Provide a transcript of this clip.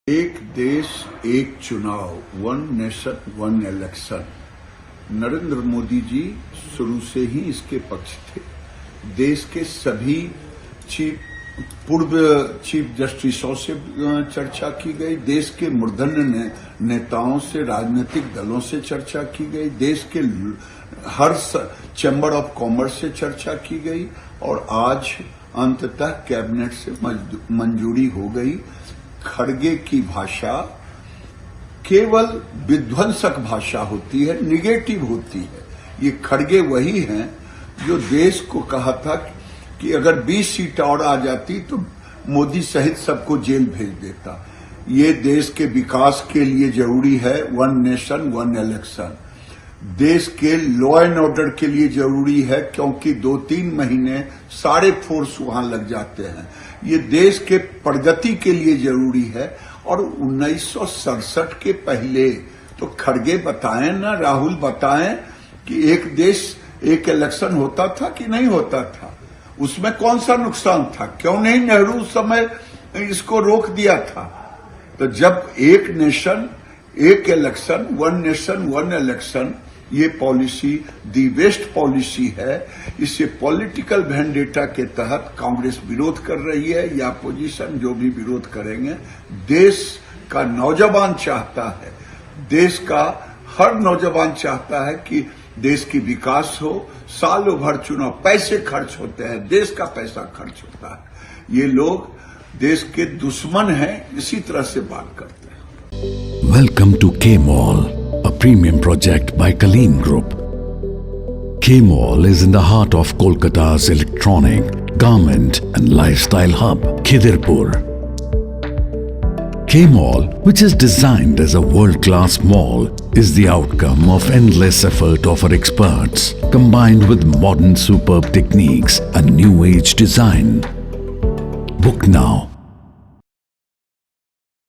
एक देश एक चुनाव, one nation one election. Narendra Modi ji शुरू से ही इसके पक्ष थे। देश के सभी पूर्व चीफ जस्टिसों से चर्चा की गई, देश के मूर्धन्य नेताओं से, राजनीतिक दलों से चर्चा की गई, देश के हर चैम्बर ऑफ कॉमर्स से चर्चा की गई और आज अंततः कैबिनेट से मंजूरी हो गई। खड़गे की भाषा केवल विध्वंसक भाषा होती है, निगेटिव होती है। ये खड़गे वही हैं जो देश को कहा था कि अगर 20 सीट और आ जाती तो मोदी सहित सबको जेल भेज देता। ये देश के विकास के लिए जरूरी है वन नेशन वन इलेक्शन। देश के लॉ एंड ऑर्डर के लिए जरूरी है क्योंकि 2-3 महीने सारे फोर्स वहां लग जाते हैं। ये देश के प्रगति के लिए जरूरी है। और 1967 के पहले तो खड़गे बताएं ना, राहुल बताएं कि एक देश एक इलेक्शन होता था कि नहीं होता था, उसमें कौन सा नुकसान था, क्यों नहीं नेहरू उस समय इसको रोक दिया था। तो जब एक नेशन एक election, one nation one election, ये पॉलिसी दी बेस्ट पॉलिसी है। इसे पॉलिटिकल वेंडेटा के तहत कांग्रेस विरोध कर रही है या अपोजिशन जो भी विरोध करेंगे। देश का नौजवान चाहता है, देश का हर नौजवान चाहता है कि देश की विकास हो। सालों भर चुनाव, पैसे खर्च होते हैं, देश का पैसा खर्च होता है। ये लोग देश के दुश्मन हैं, इसी तरह से बात करते हैं। Welcome to K-Mall, a premium project by Kaleen Group. K-Mall is in the heart of Kolkata's electronic, garment and lifestyle hub, Khidirpur. K-Mall, which is designed as a world-class mall, is the outcome of endless effort of our experts, combined with modern superb techniques and new age design. Book now